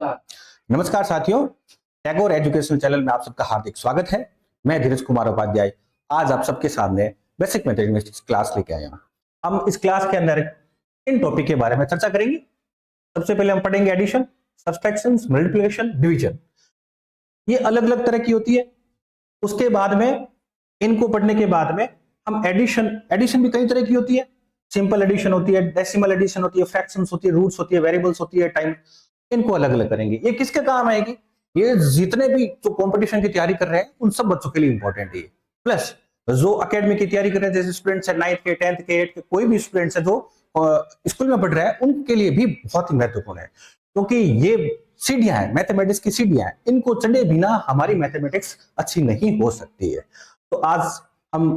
नमस्कार साथियों, Tagore educational channel में आप सबका हार्दिक स्वागत है। मैं धीरज कुमार उपाध्याय आज आप सबके सामने बेसिक मैथमेटिक्स क्लास लेके आया हूं। हम इस क्लास के अंदर इन टॉपिक के बारे में चर्चा करेंगे। सबसे पहले हम पढ़ेंगे एडिशन, सब्सट्रैक्शन, मल्टीप्लिकेशन, डिवीजन। ये अलग अलग तरह की होती है। उसके बाद में इनको पढ़ने के बाद में हम एडिशन भी कई तरह की होती है। सिंपल एडिशन होती है, डेसिमल एडिशन होती है, फ्रैक्शंस होती है, रूट्स होती है, वेरिएबल्स होती है, टाइम। इनको अलग अलग करेंगे। ये किसके काम आएगी? ये जितने भी जो कंपटीशन की तैयारी कर रहे हैं उन सब बच्चों के लिए इंपॉर्टेंट है। प्लस जो एकेडमी की तैयारी कर रहे हैं, जैसे स्टूडेंट्स है 9th के, 10th के, 8th के, कोई भी स्टूडेंट्स है जो स्कूल में पढ़ रहे हैं, उनके लिए भी बहुत ही महत्वपूर्ण है। क्योंकि ये सीढ़ियां हैं, मैथमेटिक्स की सीढ़ियां हैं। इनको चढ़े बिना हमारी मैथमेटिक्स अच्छी नहीं हो सकती है। तो आज हम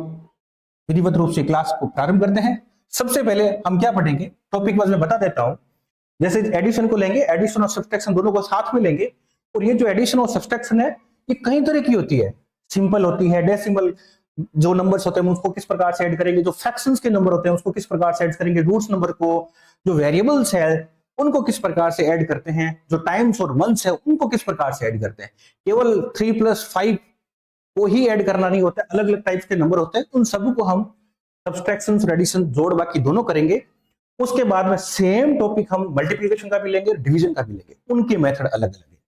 विधिवत रूप से क्लास को प्रारंभ करते हैं। सबसे पहले हम क्या पढ़ेंगे, टॉपिक वाइज मैं बता देता हूं। जैसे एडिशन को लेंगे, एडिशन और सब्सट्रैक्शन दोनों को साथ में लेंगे। और ये जो एडिशन और सब्सट्रैक्शन है, ये कई तरह की होती है। सिंपल होती है, डेसिमल जो नंबर्स होते हैं उसको किस प्रकार से ऐड करेंगे, जो फ्रैक्शंस के नंबर होते हैं उसको किस प्रकार से ऐड करेंगे, रूट्स नंबर को, जो वेरिएबल्स है उनको किस प्रकार से ऐड करते हैं, जो टाइम्स और मंथ्स है उनको किस प्रकार से ऐड करते हैं। केवल 3+5 को ही ऐड करना नहीं होता, अलग अलग टाइप्स के नंबर होते हैं। उन सब को हम सब्सट्रैक्शन, एडिशन, जोड़ बाकी दोनों करेंगे। उसके बाद में सेम टॉपिक हम मल्टीप्लिकेशन का भी लेंगे, डिवीजन का भी लेंगे। उनके मेथड अलग अलग है।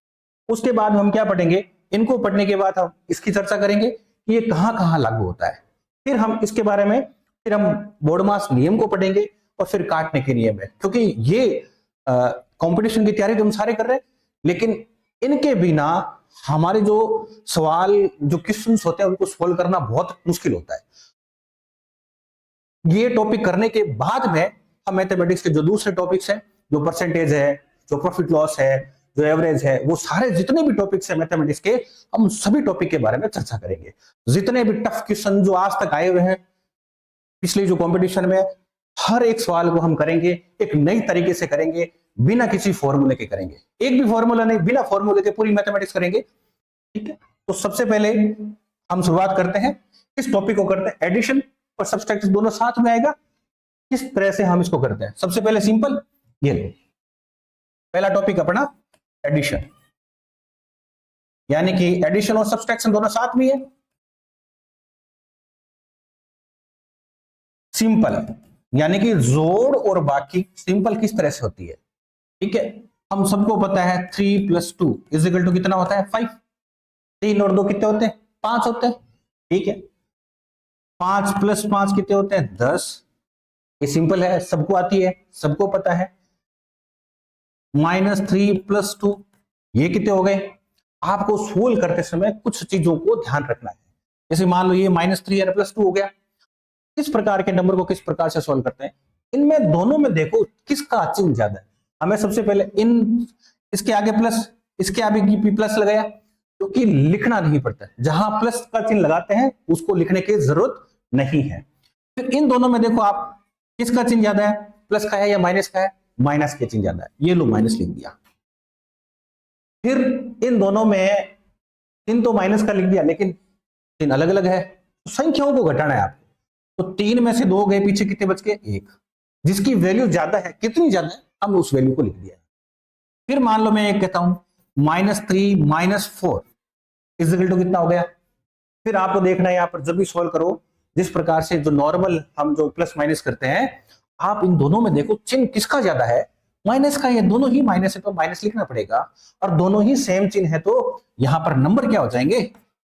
उसके बाद हम क्या पढ़ेंगे, इनको पढ़ने के बाद हम इसकी चर्चा करेंगे कि ये कहां कहां लागू होता है। फिर हम इसके बारे में फिर हम बोर्डमास नियम को पढ़ेंगे और फिर काटने के नियम है। क्योंकि ये कंपटीशन की तैयारी तो हम सारे कर रहे हैं, लेकिन इनके बिना हमारे जो सवाल, जो क्वेश्चंस होते हैं उनको सोल्व करना बहुत मुश्किल होता है। ये टॉपिक करने के बाद में हम मैथमेटिक्स के जो दूसरे टॉपिक्स हैं, जो परसेंटेज है, जो प्रॉफिट लॉस है, जो एवरेज है, वो सारे जितने भी टॉपिक्स हैं मैथमेटिक्स के, हम सभी टॉपिक के बारे में चर्चा करेंगे। जितने भी टफ क्वेश्चन जो आज तक आए हुए हैं पिछले जो कंपटीशन में, हर एक सवाल को हम करेंगे, एक नई तरीके से करेंगे, बिना किसी फॉर्मूले के करेंगे। एक भी फॉर्मूला नहीं, बिना फॉर्मूले के पूरी मैथमेटिक्स करेंगे। ठीक है, तो सबसे पहले हम शुरुआत करते हैं, इस टॉपिक को करते हैं। एडिशन और सब्सट्रैक्शन दोनों साथ में आएगा। किस तरह से हम इसको करते हैं, सबसे पहले सिंपल, ये लो पहला टॉपिक अपना एडिशन, यानी कि एडिशन और सब्सट्रैक्शन दोनों साथ में है। सिंपल यानी कि जोड़ और बाकी। सिंपल किस तरह से होती है? ठीक है, हम सबको पता है 3+2 = कितना होता है? 5। 3 और 2 कितने होते हैं? 5 होते हैं। ठीक है, 5 + 5 कितने होते हैं? 10। ये सिंपल है, सबको आती है, सबको पता है। -3+2 ये कितने हो गए? आपको सोल्व करते समय कुछ चीजों को ध्यान रखना है। जैसे मान लो ये -3 और +2 हो गया। इस प्रकार के नंबर को किस प्रकार से सोल्व करते हैं? इनमें दोनों में देखो किसका चिन्ह ज्यादा है। हमें सबसे पहले इन इसके आगे प्लस, इसके आगे भी प्लस लगाया, क्योंकि लिखना नहीं पड़ता। जहां प्लस का चिन्ह लगाते हैं उसको लिखने की जरूरत नहीं है। फिर इन दोनों में देखो आप किसका चिन्ह ज्यादा है, प्लस का है या माइनस का है? माइनस के चिन्ह ज्यादा है, ये लो माइनस लिख दिया। फिर इन दोनों में चिन्ह तो माइनस का लिख दिया, लेकिन चिन्ह अलग अलग है, तो संख्याओं को घटाना है आपको। तो 3 में से 2 गए, पीछे कितने बच गए? 1। जिसकी वैल्यू ज्यादा है, कितनी ज्यादा है, हम उस वैल्यू को लिख दिया। फिर मान लो मैं एक कहता हूं -3 - 4 = कितना हो गया? फिर आपको देखना है यहां पर जब भी सॉल्व करो, जिस प्रकार से जो नॉर्मल हम जो प्लस माइनस करते हैं, आप इन दोनों में देखो चिन्ह किसका ज्यादा है? माइनस का। ये दोनों ही माइनस है तो माइनस लिखना पड़ेगा, और दोनों ही सेम चिन्ह है तो यहां पर नंबर क्या हो जाएंगे?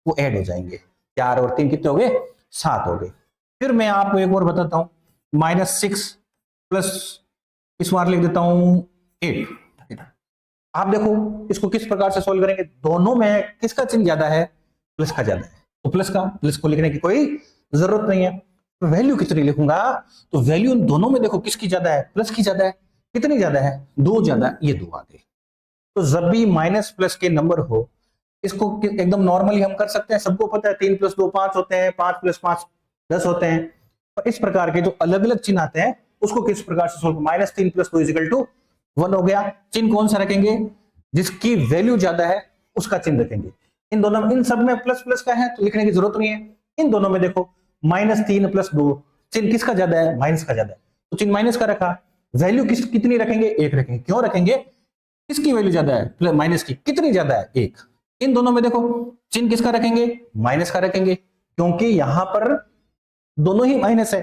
वो ऐड हो जाएंगे। 4 और 3 कितने हो गए? 7 हो गए। फिर मैं आपको एक और बताता हूं, -6 प्लस इस बार लिख देता हूं 8। आप देखो इसको किस प्रकार से सोल्व करेंगे? दोनों में किसका चिन्ह ज्यादा है? प्लस का ज्यादा है, तो प्लस को लिखने की कोई जरूरत नहीं है। तो वैल्यू कितनी लिखूंगा? तो वैल्यू दोनों में देखो किसकी ज्यादा है? प्लस की ज्यादा है। कितनी ज्यादा है? 2 ज्यादा है, ये 2 आ गए। तो जब भी माइनस प्लस के नंबर हो, इसको एकदम नॉर्मली हम कर सकते हैं। सबको पता है 3 + 2 5 होते हैं, 5 + 5 10 होते हैं। तो इस प्रकार के जो अलग अलग चिन्ह आते हैं उसको किस प्रकार से सोल्व? -3 + 2 = 1 हो गया। चिन्ह कौन सा रखेंगे? जिसकी वैल्यू ज्यादा है उसका चिन्ह रखेंगे। इन दोनों में, इन सब में प्लस प्लस का है तो लिखने की जरूरत नहीं है। इन दोनों में देखो -3 + 2, चिन्ह किसका ज्यादा है? माइनस का ज्यादा है, तो चिन्ह माइनस का रखा। वैल्यू कितनी रखेंगे? 1 रखेंगे। क्यों रखेंगे? किसकी वैल्यू ज्यादा है, प्लस माइनस की कितनी ज्यादा है, 1। इन दोनों में देखो चिन्ह किसका रखेंगे, माइनस का रखेंगे, क्योंकि यहां पर दोनों ही माइनस है।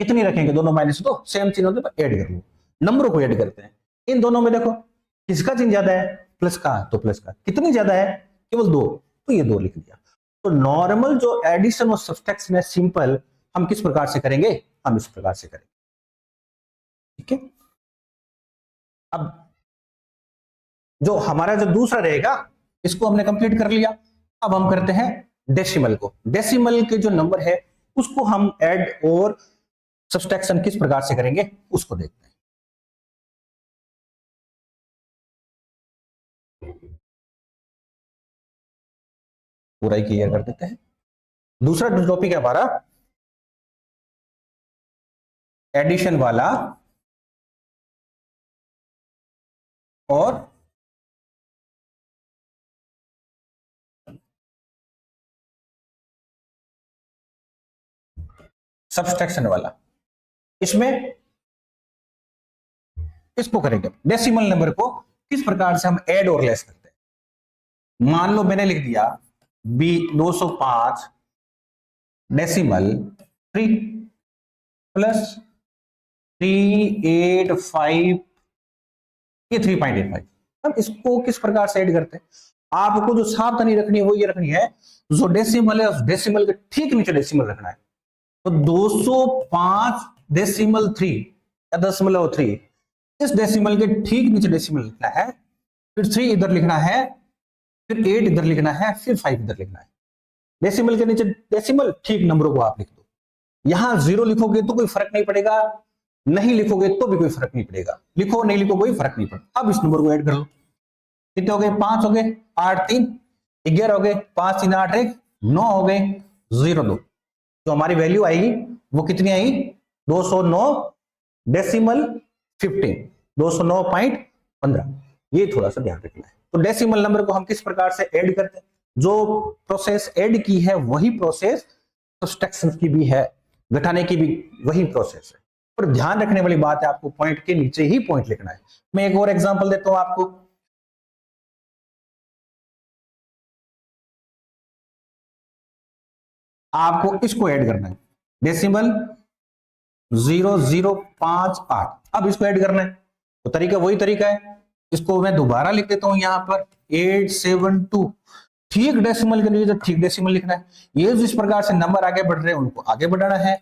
कितनी रखेंगे, दोनों माइनस, तो सेम चिन्ह होते पर ऐड कर लो, नंबरों को ऐड करते हैं। इन दोनों में देखो किसका चिन्ह ज्यादा है, प्लस का, तो प्लस का कितनी ज्यादा है, केवल 2, तो ये 2 लिख दिया। तो नॉर्मल जो एडिशन और सब्सट्रैक्शन है सिंपल, हम किस प्रकार से करेंगे, हम इस प्रकार से करेंगे, ठीक है। अब जो हमारा जो दूसरा रहेगा इसको हमने कंप्लीट कर लिया। अब हम करते हैं डेसिमल को। डेसिमल के जो नंबर है उसको हम ऐड और सब्सट्रैक्शन किस प्रकार से करेंगे उसको देखते हैं। पूरा ही क्लियर कर देते हैं। दूसरा जो टॉपिक है हमारा एडिशन वाला और सब्सट्रैक्शन वाला। इसमें इसको करेंगे, डेसिमल नंबर को किस प्रकार से हम ऐड और लेस करते हैं। मान लो मैंने लिख दिया 205 डेसिमल 3 प्लस 385, ये 3.85। हम इसको किस प्रकार से ऐड करते हैं, आपको जो सावधानी रखनी है वो ये रखनी है, जो डेसिमल है उस डेसिमल के ठीक नीचे डेसिमल रखना है। तो 205 डेसिमल 3 या 0.3, इस डेसिमल के ठीक नीचे डेसिमल लिखना है, फिर 3 इधर लिखना है, फिर 8 इधर लिखना है, फिर 5 इधर लिखना है। डेसिमल के नीचे डेसिमल, ठीक नंबरों को आप लिख दो। यहां 0 लिखोगे तो कोई फर्क नहीं पड़ेगा, नहीं लिखोगे तो भी कोई फर्क नहीं पड़ेगा, लिखो नहीं लिखो कोई फर्क नहीं पड़ता। अब इस नंबर को ऐड कर लो, कितने हो गए, 5 हो गए, 8 3 11 हो गए, 5 3 8 1 9 हो गए, 0 2। तो हमारी वैल्यू आएगी वो कितनी आई, 209 डेसिमल 15, 209.15। ये थोड़ा सा ध्यान रखना है। तो डेसिमल नंबर को हम किस प्रकार से ऐड करते हैं, जो प्रोसेस ऐड की है वही प्रोसेस सब्सट्रैक्शन की भी है, घटाने की भी वही प्रोसेस है। पर ध्यान रखने वाली बात है, आपको पॉइंट के नीचे ही पॉइंट लिखना है। मैं एक और एग्जांपल देता हूं आपको। आपको इसको ऐड करना है, डेसिमल 0058। अब इसको ऐड करना है, तो तरीका वही तरीका है। इसको मैं दोबारा लिख देता हूं यहां पर 872, ठीक डेसिमल के लिए ठीक डेसिमल लिखना है। ये जिस प्रकार से नंबर आगे बढ़ रहे हैं उनको आगे बढ़ाना है,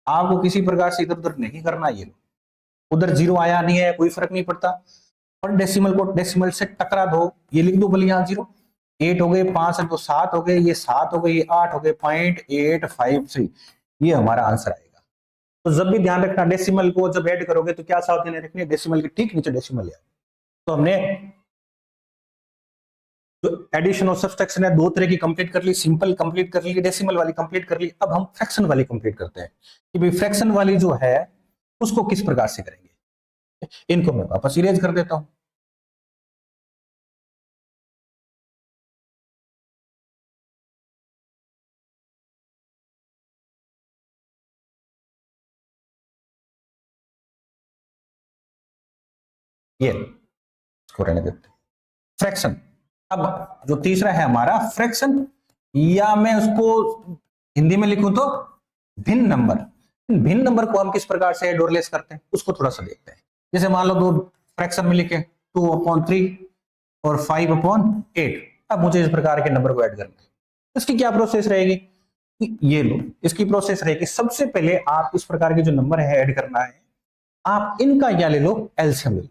आपको किसी प्रकार से इधर उधर नहीं करना। ये उधर 0 आया नहीं है कोई फर्क नहीं पड़ता, और डेसिमल को डेसिमल से टकरा दो, ये लिख दो भले यहाँ 0। 8 हो गए, 5 है तो 7 हो गए, ये 7 हो गए, ये 8 हो गए, 0.853, ये हमारा आंसर आएगा। तो जब भी ध्यान रखना डेसिमल को जब ऐड करोगे तो क्या सावधानी रखनी है, डेसिमल के ठीक नीचे डेसिमल है। तो हमने जो एडिशन और सब्सट्रैक्शन है 2 तरह की कंप्लीट कर ली, सिंपल कंप्लीट कर ली, डेसिमल वाली कंप्लीट कर ली। अब हम फ्रैक्शन वाली कंप्लीट करते हैं कि भाई फ्रैक्शन वाली जो है उसको किस प्रकार से करेंगे। इनको मैं वापस इरेज कर देता हूं। ये इसको रहने देते हैं, फ्रैक्शन। अब जो तीसरा है हमारा फ्रैक्शन, या मैं उसको हिंदी में लिखूं तो भिन्न नंबर। भिन्न नंबर को हम किस प्रकार से ऐड और लेस करते हैं उसको थोड़ा सा देखते हैं। जैसे मान लो 2 फ्रैक्शन में लिखे 2/3 और 5/8। अब मुझे इस प्रकार के नंबर को ऐड करना है, इसकी क्या प्रोसेस रहेगी, ये लो इसकी प्रोसेस रहेगी। सबसे पहले आप इस प्रकार के जो नंबर है ऐड करना है, आप इनका क्या ले लो, एलसीएम ले लो।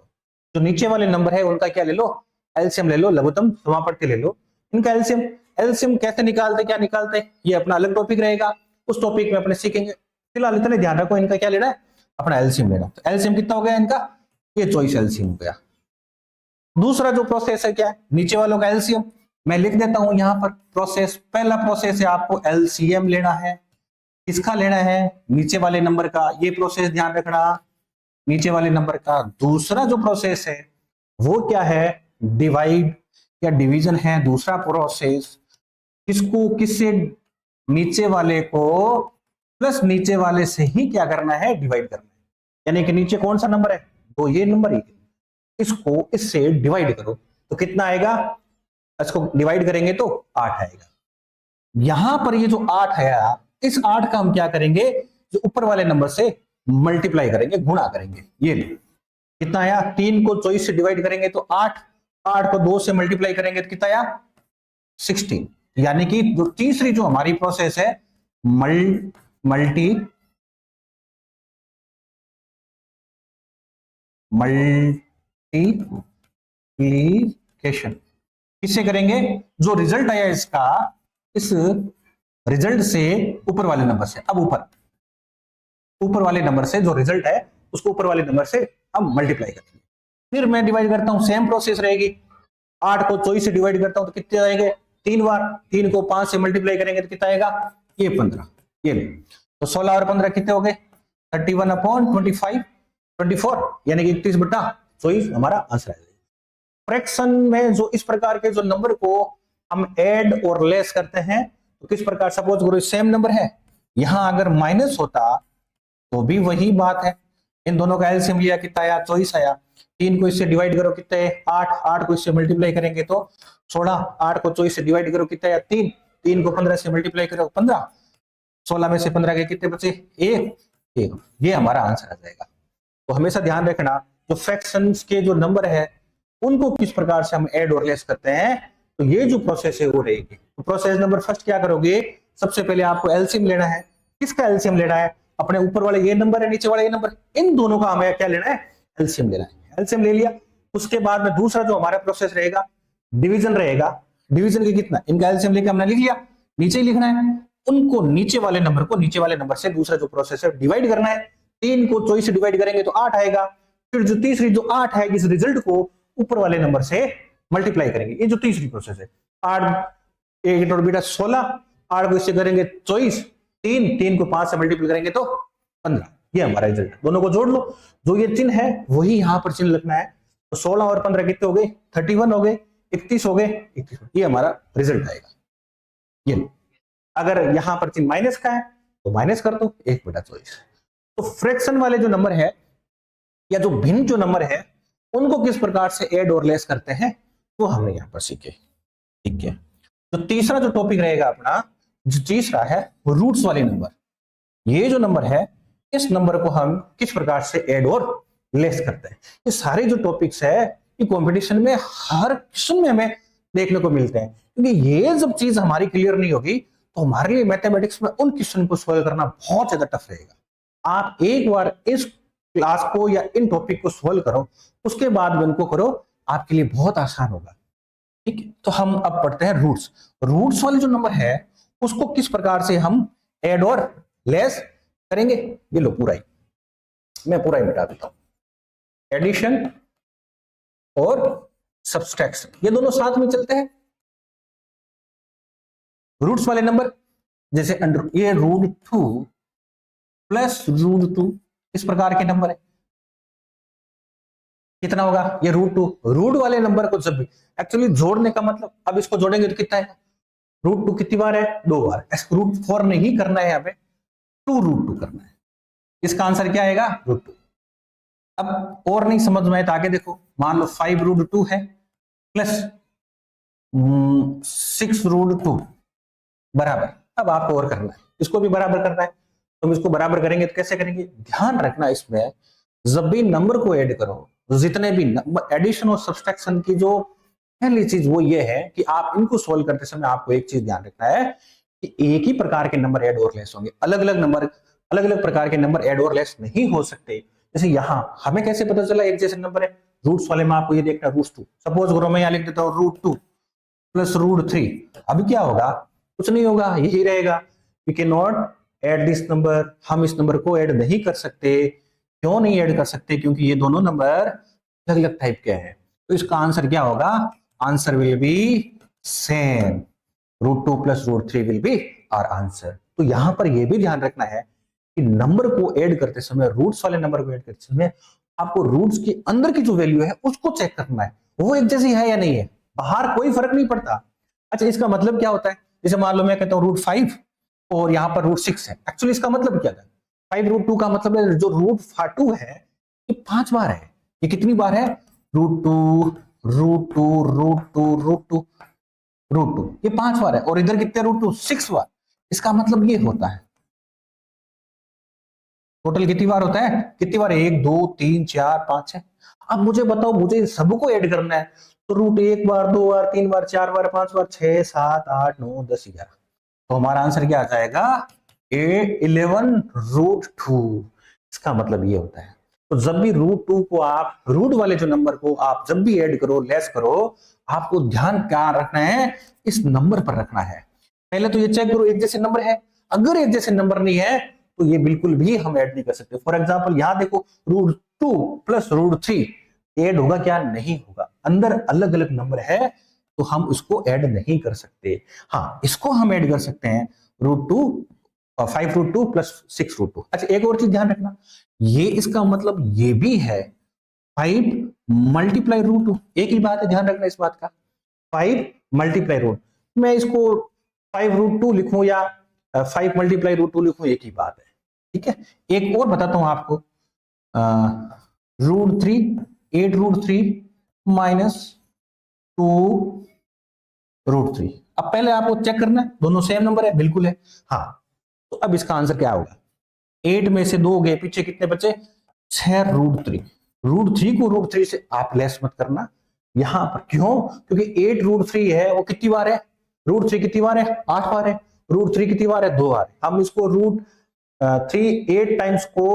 जो नीचे वाले नंबर है उनका क्या ले लो, एलसीएम ले लो, लघुत्तम समापत्ति ले लो, इनका एलसीएम। एलसीएम कैसे निकालते, क्या निकालते, ये अपना अलग टॉपिक रहेगा, उस टॉपिक में अपने सीखेंगे। फिलहाल इतने ध्यान रखो इनका क्या लेना है, अपना एलसीएम लेना। तो एलसीएम कितना हो गया इनका, ये चॉइस एलसीएम हो गया। दूसरा जो प्रोसेस है क्या है, नीचे वालों का एलसीएम मैं लिख देता हूं यहां पर। प्रोसेस, पहला प्रोसेस है आपको एलसीएम लेना है, किसका लेना है, नीचे वाले नंबर का, ये प्रोसेस ध्यान रखना, नीचे वाले नंबर का। दूसरा जो प्रोसेस है वो क्या है, डिवाइड या डिवीजन है दूसरा प्रोसेस। किसको किससे, नीचे वाले को प्लस नीचे वाले से ही क्या करना है, डिवाइड करना है। यानी कि नीचे कौन सा नंबर है, तो ये नंबर ही इसको इससे डिवाइड करो तो कितना आएगा, इसको डिवाइड करेंगे तो 8 आएगा। यहां पर ये जो 8 आया, इस 8 का हम क्या करेंगे, जो ऊपर वाले नंबर से मल्टीप्लाई करेंगे, गुणा करेंगे। ये कितना आया, 3 को 24 से डिवाइड करेंगे तो 8, 8 को 2 से मल्टीप्लाई करेंगे तो कितना आया 16। यानी कि जो तीसरी जो हमारी प्रोसेस है मल्टीप्लिकेशन, किससे करेंगे, जो रिजल्ट आया इसका, इस रिजल्ट से ऊपर वाले नंबर से, अब ऊपर वाले नंबर से जो रिजल्ट है उसको ऊपर वाले नंबर से हम मल्टीप्लाई करेंगे। फिर मैं डिवाइड करता हूं, सेम प्रोसेस रहेगी। 8 को 24 से डिवाइड करता हूं तो कितने आएंगे 3 बार, 3 को 5 से मल्टीप्लाई करेंगे तो कितना आएगा ये 15। ये तो 16 और 15 कितने हो गए 31/24, यानी कि 31/24 हमारा आंसर आएगा। फ्रैक्शन में जो इस प्रकार के जो नंबर को हम ऐड और लेस करते हैं तो किस प्रकार, सपोज करो सेम नंबर है, यहां अगर माइनस होता तो भी वही बात है, इन दोनों का एलसीएम लिया कितना आया 24 आया। 3 को इससे डिवाइड करो कितने 8, 8 को इससे मल्टीप्लाई करेंगे तो 16, 8 को 24 से डिवाइड करो कितना आया 3, 3 को 15 से मल्टीप्लाई करो 15, 16 में से 15 के कितने बचे 1, ये हमारा आंसर आ जाएगा। तो हमेशा ध्यान रखना जो फ्रैक्शंस के जो नंबर है उनको किस प्रकार से हम ऐड और लेस करते हैं, तो ये जो प्रोसेस है वो रहेगी। तो प्रोसेस नंबर फर्स्ट क्या करोगे, सबसे पहले आपको एलसीएम लेना है। किसका एलसीएम लेना है, अपने ऊपर वाले ये नंबर है, नीचे वाला ये नंबर, इन दोनों का हमें क्या लेना है एलसीएम लेना है। एलसीएम ले लिया, उसके बाद में दूसरा जो हमारा प्रोसेस रहेगा डिवीजन रहेगा। डिवीजन के कितना, इनका एलसीएम लेके हमने लिख लिया, नीचे ही लिखना है, उनको नीचे वाले नंबर को नीचे वाले नंबर से दूसरा जो प्रोसेस है डिवाइड करना है। 3 को 24 से डिवाइड करेंगे तो 8 आएगा। फिर जो तीसरी जो 8 है इस रिजल्ट को ऊपर वाले नंबर से मल्टीप्लाई करेंगे, ये जो तीसरी प्रोसेस है। 8 1 और बेटा 16, 8 को इससे करेंगे 24, 3 को 5 से मल्टीप्लाई करेंगे तो 15, ये हमारा रिजल्ट। दोनों को जोड़ लो, जो ये चिन्ह है वही यहां पर चिन्ह लिखना है। तो 16 और 15 कितने हो गए 31 हो गए, 31 हो गए, 31, ये हमारा रिजल्ट आएगा। ये अगर यहां पर चिन्ह माइनस का है तो माइनस कर दो 1/24। तो फ्रैक्शन वाले जो नंबर है या जो भिन्न जो नंबर है उनको किस प्रकार से ऐड और लेस करते हैं वो हमने यहां पर सीखे। ठीक है, तो तीसरा जो टॉपिक रहेगा अपना, जो तीसरा है रूट्स वाले नंबर। ये जो नंबर है इस नंबर को हम किस प्रकार से ऐड और लेस करते हैं। ये सारे जो टॉपिक्स है ये कंपटीशन में हर क्वेश्चन में हमें देखने को मिलते हैं, क्योंकि ये जब चीज हमारी क्लियर नहीं होगी तो हमारे लिए मैथमेटिक्स में उन क्वेश्चन को सॉल्व करना बहुत ज्यादा टफ रहेगा। आप एक बार इस क्लास को या इन टॉपिक को सॉल्व करो, उसके बाद में उनको करो, आपके लिए बहुत आसान होगा। ठीक है, तो हम अब पढ़ते हैं रूट्स। रूट्स वाले जो नंबर है उसको किस प्रकार से हम ऐड और लेस करेंगे। ये लो पूरा ही, मैं पूरा ही मिटा देता हूं। एडिशन और सब्सट्रैक्शन ये दोनों साथ में चलते हैं। रूट्स वाले नंबर जैसे ये √2 प्लस √2 इस प्रकार के नंबर है, कितना होगा ये √2। रूट वाले नंबर को जब भी एक्चुअली जोड़ने का मतलब, अब इसको जोड़ेंगे तो कितना है √2 कितनी बार है 2 बार, √4 नहीं करना है, हमें 2√2 करना है। इसका आंसर क्या आएगा √2। अब और नहीं समझ में आए तो आगे देखो, मान लो 5√2 है प्लस 6√2 बराबर, अब आपको और करना है, इसको भी बराबर करना है। तो हम इसको बराबर करेंगे तो कैसे करेंगे, ध्यान रखना इसमें जब भी नंबर को ऐड करो, जितने भी एडिशन और सब्सट्रैक्शन की जो पहली चीज वो ये है कि आप इनको सोल्व करते समय आपको एक चीज ध्यान रखना है कि एक ही प्रकार के नंबर ऐड और लेस होंगे, अलग अलग नंबर, अलग अलग प्रकार के नंबर ऐड और लेस नहीं हो सकते। जैसे यहाँ हमें कैसे पता चला एक जैसे नंबर है, रूट्स वाले में आपको ये देखना √2, सपोज करो मैं यहाँ लिख देता हूँ √2 प्लस √3, अभी क्या होगा, कुछ नहीं होगा, यही रहेगा। We can not add this number, हम इस नंबर को ऐड नहीं कर सकते। क्यों नहीं ऐड कर सकते, क्योंकि ये दोनों नंबर अलग अलग टाइप के हैं। तो इसका आंसर क्या होगा, answer will be same, √2 plus √3 will be our answer. तो यहां पर यह भी ध्यान रखना है कि नंबर को ऐड करते समय, रूट्स वाले नंबर को ऐड करते समय आपको रूट्स के अंदर की जो वैल्यू है उसको चेक करना है, वो एक जैसी है या नहीं है, बाहर कोई फर्क नहीं पड़ता। अच्छा, इसका मतलब क्या होता है, जैसे मान लो मैं कहता हूँ √5 और यहाँ पर √6 है, एक्चुअली इसका मतलब क्या था, 5√2 का मतलब है जो √2 है ये 5 बार है। ये कितनी बार है √2 √2 √2 √2 √2, ये 5 बार है। और इधर कितने √2? 6 बार। इसका मतलब ये होता है टोटल कितनी बार होता है? कितनी बार? 1 2 3 4 5 6। अब मुझे बताओ, मुझे सबको ऐड करना है, तो रूट 1 बार 2 बार 3 बार 4 बार 5 बार 6 7 8 9 10 11, तो हमारा आंसर क्या आ जाएगा? 11 √2। इसका मतलब ये होता है। तो जब भी √2 को आप, रूट वाले जो नंबर को आप जब भी ऐड करो, लेस करो, आपको ध्यान क्या रखना है? इस नंबर पर रखना है। पहले तो ये चेक करो एक जैसे नंबर है। अगर एक जैसे नंबर नहीं है तो ये बिल्कुल भी हम ऐड नहीं कर सकते। फॉर एग्जाम्पल यहां देखो, √2 प्लस √3 ऐड होगा क्या? नहीं होगा। अंदर अलग अलग नंबर है तो हम उसको ऐड नहीं कर सकते। हाँ, इसको हम ऐड कर सकते हैं, √2 5 √2 प्लस 6 √2। अच्छा, एक और चीज ध्यान रखना, ये इसका मतलब ये भी है 5 मल्टीप्लाई √2। एक ही बात है, ध्यान रखना इस बात का। 5 मल्टीप्लाई √2, मैं इसको 5 √2 लिखूं या 5 मल्टीप्लाई √2 लिखूं, एक ही बात है। ठीक है, एक और बताता हूं आपको, √3 8 √3 माइनस 2 √3। अब पहले आपको चेक करना है दोनों सेम नंबर है, बिल्कुल है। हाँ, तो अब इसका आंसर क्या होगा? 8 में से 2 गए, पीछे कितने बचे? 6 √3। √3 को √3 से आप लेस मत करना यहां पर। क्यों? क्योंकि 8 √3 है, वो कितनी बार है? √3 कितनी बार है? 8 बार है। √3 कितनी बार है? 2 बार है। हम इसको √3 8 टाइम्स को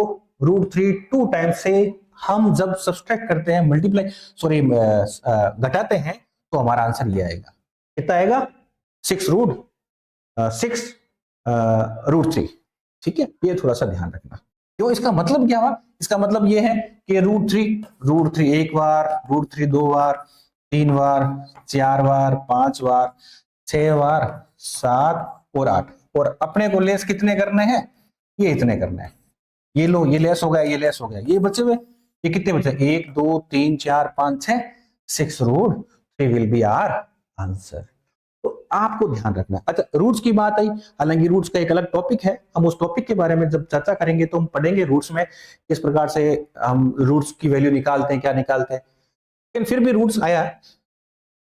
√3 2 टाइम्स से हम जब सब्सट्रैक्ट करते हैं, मल्टीप्लाई सॉरी घटाते हैं, तो हमारा आंसर ये आएगा। कितना आएगा? 6 √3। ठीक है, ये थोड़ा सा ध्यान रखना। क्यों? इसका मतलब क्या हुआ? इसका मतलब ये है कि √3 एक बार, √3 2 बार, 3 बार, 4 बार, 5 बार, 6 बार, 7 और 8, और अपने को लेस कितने करने हैं? ये इतने करने हैं। ये लो, ये लेस हो गया, ये लेस हो गया, ये बचे हुए, ये कितने बचे? 1 2 3 4 5 6 6 √3 विल बी आवर आंसर। तो आपको ध्यान रखना है। अच्छा, रूट्स की बात आई, हालांकि रूट्स का एक अलग टॉपिक है, हम उस टॉपिक के बारे में जब चर्चा करेंगे तो हम पढ़ेंगे रूट्स में किस प्रकार से हम रूट्स की वैल्यू निकालते हैं, क्या निकालते हैं। लेकिन फिर भी रूट्स आया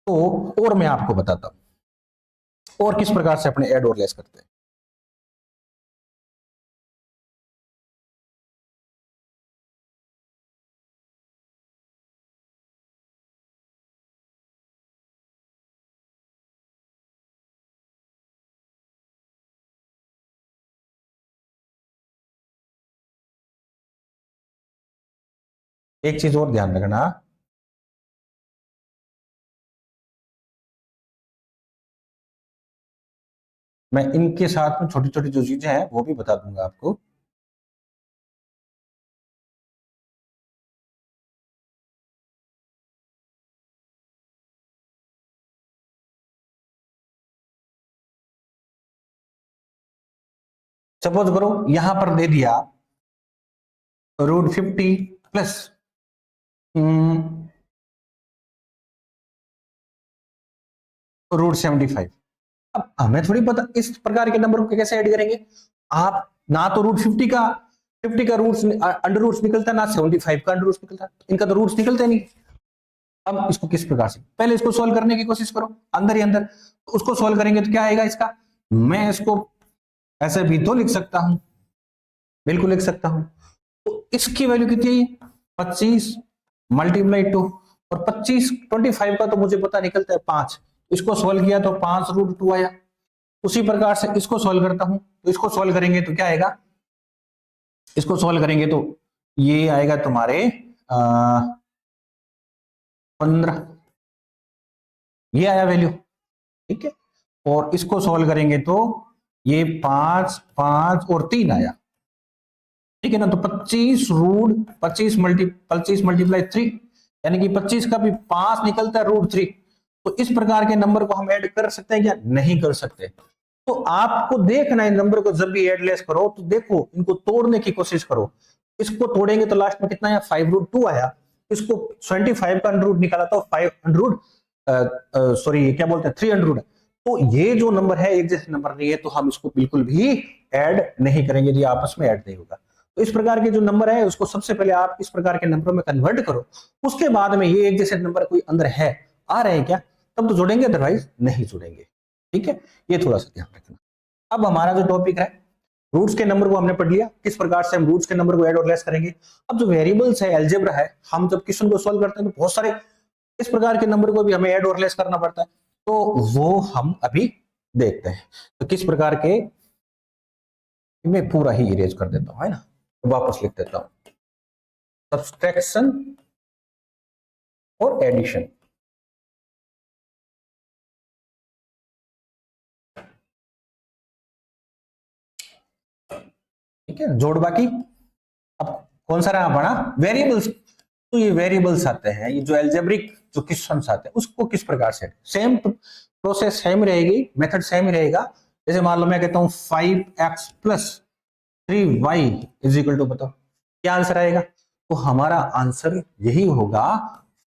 तो और मैं आपको बताता हूं और किस प्रकार से अपने ऐड और लेस करते हैं। एक चीज और ध्यान रखना, मैं इनके साथ में छोटी छोटी जो चीजें हैं वो भी बता दूंगा आपको। सपोज करो यहां पर दे दिया √50 प्लस √75। अब हमें थोड़ी पता इस प्रकार के नंबर को कैसे ऐड करेंगे। आप ना तो √50 का 50 का रूट्स अंडर रूट्स निकलता है, ना 75 का अंडर रूट्स निकलता है, इनका तो रूट्स निकलते नहीं। अब इसको किस प्रकार से, पहले इसको सॉल्व करने की कोशिश करो अंदर ही अंदर। तो उसको सॉल्व करेंगे तो क्या आएगा इसका? मैं इसको ऐसे भी तो लिख सकता हूं, बिल्कुल लिख सकता हूं। तो इसकी वैल्यू कितनी है? 25 मल्टीप्लाई 2, और 25 का तो मुझे पता निकलता है 5। इसको सॉल्व किया तो 5 √2 आया। उसी प्रकार से इसको सॉल्व करता हूं, तो इसको सॉल्व करेंगे तो क्या आएगा? इसको सॉल्व करेंगे तो ये आएगा तुम्हारे 15, ये आया वैल्यू। ठीक है, और इसको सॉल्व करेंगे तो ये 5 5 और 3 आया। ठीक है ना, तो 25 मल्टीप्लाई 3, यानी कि 25 का भी 5 निकलता है √3। तो इस प्रकार के नंबर को हम ऐड कर सकते हैं क्या? नहीं कर सकते। तो आपको देखना है इन नंबर को जब भी ऐड लेस करो तो देखो इनको तोड़ने की कोशिश करो। इसको तोड़ेंगे तो लास्ट में कितना आया? 5 √2 आया। इसको 25 का अंडर रूट निकाला तो 5 अंडर रूट सॉरी क्या बोलते हैं 3 अंडर रूट। तो ये जो नंबर है एक जैसे नंबर नहीं है, तो हम इसको बिल्कुल भी ऐड नहीं करेंगे, यदि आपस में ऐड नहीं होगा। तो इस प्रकार के जो नंबर है उसको सबसे पहले आप इस प्रकार के नंबरों में कन्वर्ट करो, उसके बाद में ये एक जैसे नंबर कोई अंदर है आ रहे हैं क्या तब तो जोड़ेंगे, अदरवाइज नहीं जोड़ेंगे। ठीक है, ये थोड़ा सा ध्यान रखना। अब हमारा जो टॉपिक है रूट्स के नंबर को हमने पढ़ लिया, किस प्रकार से हम रूट्स के नंबर को ऐड और लेस करेंगे। अब जो वेरिएबल्स है, अलजेब्रा है, हम जब क्वेश्चन को सॉल्व करते हैं तो बहुत सारे इस प्रकार के नंबर को भी हमें ऐड और लेस करना पड़ता है, तो वो हम अभी देखते हैं। तो किस प्रकार के, मैं पूरा ही इरेज कर देता हूं, है ना, वापस लिख देता हूं, सब्सट्रैक्शन और एडिशन। ठीक है, जोड़ बाकी। अब कौन सा रहा बड़ा वेरिएबल्स, तो ये वेरिएबल्स आते हैं, ये जो एल्जेब्रिक जो क्वेश्चन आते हैं उसको किस प्रकार से, सेम प्रोसेस सेम रहेगी, मेथड सेम ही रहेगा। जैसे मान लो मैं कहता हूं 5x plus 3y is equal to, बताओ क्या आंसर आएगा। तो हमारा आंसर यही होगा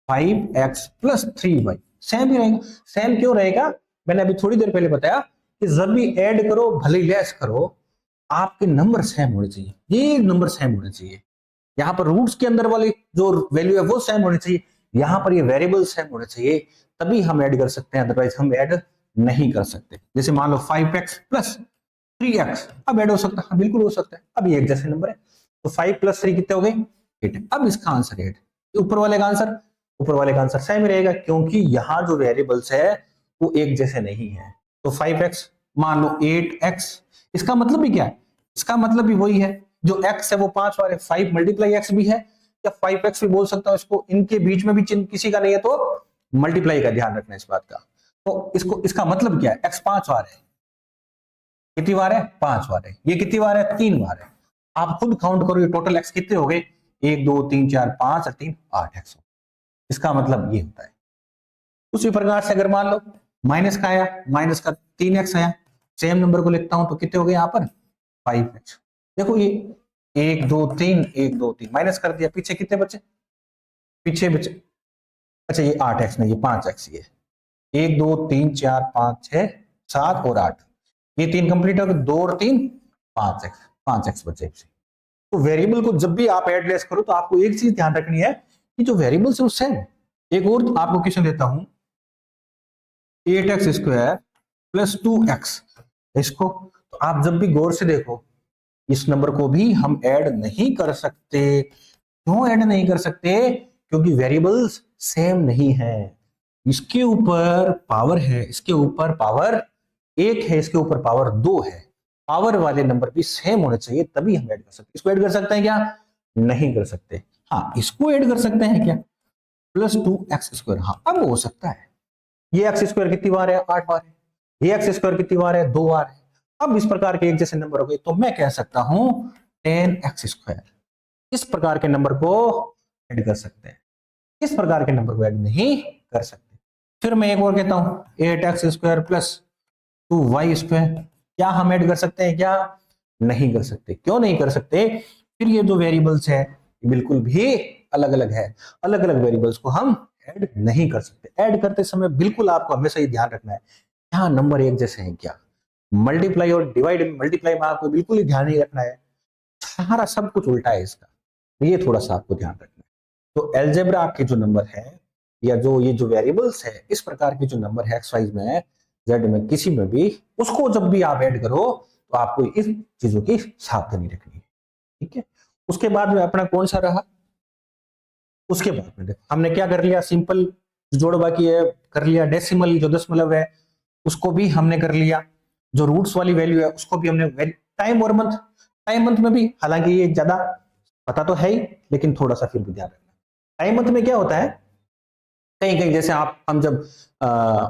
5x प्लस 3y, सेम ही रहेगा। सेम क्यों रहेगा, मैंने अभी थोड़ी देर पहले बताया कि जब भी ऐड करो भले लेस करो, आपके नंबर सेम होने चाहिए, ये नंबर सेम होने चाहिए। यहाँ पर रूट्स के अंदर वाली जो वैल्यू है वो सेम होनी चाहिए, यहाँ पर ये वेरिएबल सेम होने चाहिए, तभी हम ऐड कर सकते हैं, अदरवाइज हम ऐड नहीं कर सकते। जैसे मान लो 5x प्लस 3x, अब ऐड हो सकता है, बिल्कुल हो सकता है, अब ये एक जैसे नंबर है, तो 5 प्लस 3 कितने हो गए 8। अब इसका आंसर 8, ऊपर वाले का आंसर, ऊपर वाले का आंसर सेम रहेगा, क्योंकि यहाँ जो वेरिएबल्स है वो एक जैसे नहीं है। तो 5x मान लो 8x, इसका मतलब भी क्या है, इसका मतलब भी वही है, जो x है वो 5 बार है, 5 मल्टीप्लाई x भी है, या 5x भी बोल सकता हूं इसको, इनके बीच में भी चिन्ह किसी का नहीं है तो मल्टीप्लाई का ध्यान रखना इस बात का। तो इसको, इसका मतलब क्या है, x 5 बार है, कितनी बार है 5 बार है, ये कितनी बार है 3 बार है। आप खुद काउंट करो ये टोटल x कितने हो गए, 1 2 3 4 5 और 3 8x। इसका मतलब ये होता है। उसी प्रकार से अगर मान लो माइनस का आया, माइनस का 3x आया, सेम नंबर को लिखता हूं तो कितने हो गए यहाँ पर 5x। देखो ये 1 2 3 1 2 3 माइनस कर दिया, पीछे कितने बचे, पीछे बचे, अच्छा ये 8x नहीं, ये 5x, ये 1 2 3 4 5 6 7 और 8, ये 3 कंप्लीट हो गए, 2 और 3 5x, 5x बचे। तो वेरिएबल को जब भी आप ऐड लेस करो तो आपको एक चीज ध्यान रखनी है कि जो वेरिएबल है वो सेम। एक और आपको क्वेश्चन देता हूं, 8x स्क्वायर प्लस 2x, इसको तो आप जब भी गौर से देखो, इस नंबर को भी हम ऐड नहीं कर सकते। क्यों ऐड नहीं कर सकते, क्योंकि वेरिएबल्स सेम नहीं है। इसके ऊपर पावर है, इसके ऊपर पावर 1 है, इसके ऊपर पावर 2 है, पावर वाले नंबर भी सेम होने चाहिए, तभी हम ऐड कर सकते हैं। इसको ऐड कर सकते हैं क्या, नहीं कर सकते। हाँ इसको ऐड कर सकते हैं क्या, प्लस 2x स्क्वायर, हाँ अब हो सकता है। ये x स्क्वायर कितनी बार है 8 बार है, ये x स्क्वायर कितनी बार है 2 बार है। अब इस प्रकार के एक जैसे नंबर हो गए तो मैं कह सकता हूं 10x स्क्वायर, इस प्रकार के नंबर को ऐड कर सकते हैं, इस प्रकार के नंबर को ऐड नहीं कर सकते। फिर मैं एक और कहता हूं 8x square plus 2y square, क्या हम ऐड कर सकते हैं क्या, नहीं कर सकते। क्यों नहीं कर सकते, फिर ये जो वेरिएबल्स है बिल्कुल भी अलग अलग है, अलग अलग वेरिएबल्स को हम ऐड नहीं कर सकते। ऐड करते समय बिल्कुल आपको हमेशा ये ध्यान रखना है यहाँ नंबर एक जैसे हैं क्या, मल्टीप्लाई और डिवाइड, मल्टीप्लाई में आपको बिल्कुल ही ध्यान नहीं रखना है, सारा सब कुछ उल्टा है इसका, ये थोड़ा सा आपको ध्यान रखना है। तो एल्जेब्रा के जो नंबर है या जो ये जो वेरिएबल्स है, इस प्रकार के जो नंबर है एक्स वाइज में जेड में किसी में भी, उसको जब भी आप ऐड करो तो आपको इस चीजों की सावधानी रखनी है। ठीक है, उसके बाद में अपना कौन सा रहा, उसके बाद में हमने क्या कर लिया, सिंपल जोड़ बाकी है कर लिया, डेसिमल जो दशमलव है उसको भी हमने कर लिया, जो रूट्स वाली वैल्यू है उसको भी हमने, टाइम और मंथ, टाइम मंथ में भी हालांकि ये ज्यादा पता तो है ही, लेकिन थोड़ा सा फिर भी ध्यान रखना। टाइम मंथ में क्या होता है, कहीं कहीं जैसे हम जब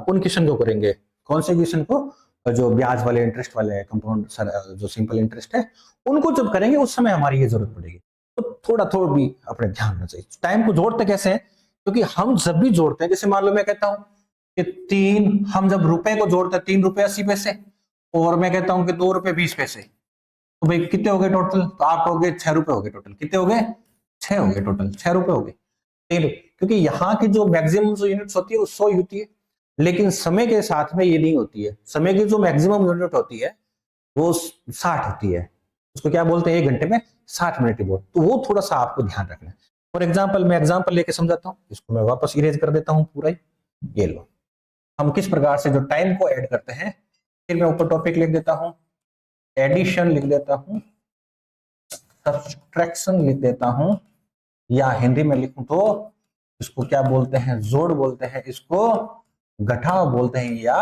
उन क्वेश्चन को करेंगे, कौन से क्वेश्चन को, जो ब्याज वाले इंटरेस्ट वाले कंपाउंड जो सिंपल इंटरेस्ट है उनको जब करेंगे उस समय हमारी ये जरूरत पड़ेगी, तो थोड़ा भी अपने ध्यान रखना चाहिए। टाइम को जोड़ते कैसे हैं, क्योंकि हम जब भी जोड़ते हैं, जैसे मान लो मैं कहता हूं कि 3, हम जब रुपए को जोड़ते हैं 3 रुपए 80 पैसे, और मैं कहता हूं कि 2 रुपए 20 पैसे, तो भाई कितने हो गए टोटल, तो आप कहोगे 6 रुपए हो गए टोटल, कितने हो गए 6 हो गए टोटल, 6 रुपए हो गए। क्योंकि यहाँ की जो मैक्सिमम जो यूनिट्स होती है वो 100 होती है, लेकिन समय के साथ में ये नहीं होती है, समय की जो मैक्सिमम यूनिट होती है वो 60 होती है, उसको क्या बोलते हैं 1 घंटे में 60 मिनट रिपोर्ट, तो वो थोड़ा सा आपको ध्यान रखना है। फॉर एग्जाम्पल मैं एग्जाम्पल लेके समझाता हूँ, इसको मैं वापस इरेज कर देता हूँ पूरा ही। ये लो, हम किस प्रकार से जो टाइम को ऐड करते हैं। फिर मैं ऊपर टॉपिक लिख देता हूँ, एडिशन लिख देता हूँ, सब्सट्रैक्शन लिख देता हूं, या हिंदी में लिखूं तो इसको क्या बोलते हैं, जोड़ बोलते हैं, इसको घटाव बोलते हैं, या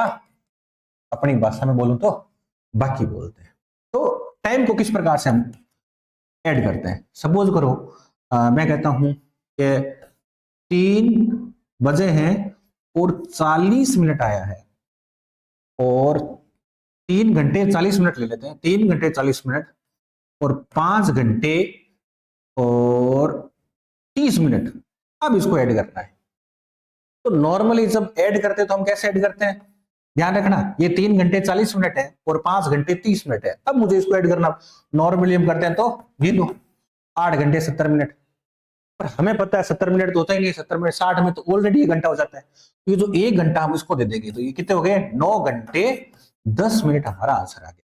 अपनी भाषा में बोलूं तो बाकी बोलते हैं। तो टाइम को किस प्रकार से हम ऐड करते हैं। सपोज करो मैं कहता हूं कि 3 बजे हैं और 40 मिनट आया है, और 3 घंटे 40 मिनट ले लेते हैं, 3 घंटे 40 मिनट और 5 घंटे और 30 मिनट, अब इसको ऐड करना है। तो नॉर्मली जब ऐड करते हैं तो हम कैसे ऐड करते हैं, ध्यान रखना, ये 3 घंटे 40 मिनट है और 5 घंटे 30 मिनट है। अब मुझे इसको ऐड करना, नॉर्मली हम करते हैं तो ये लो 8 घंटे 70 मिनट, पर हमें पता है 70 मिनट तो होता ही नहीं, 70 मिनट 60 में तो ऑलरेडी 1 घंटा हो जाता है। तो ये जो 1 घंटा हम इसको दे देंगे तो ये कितने हो गए, 9 घंटे 10 मिनट हमारा आंसर आ गया।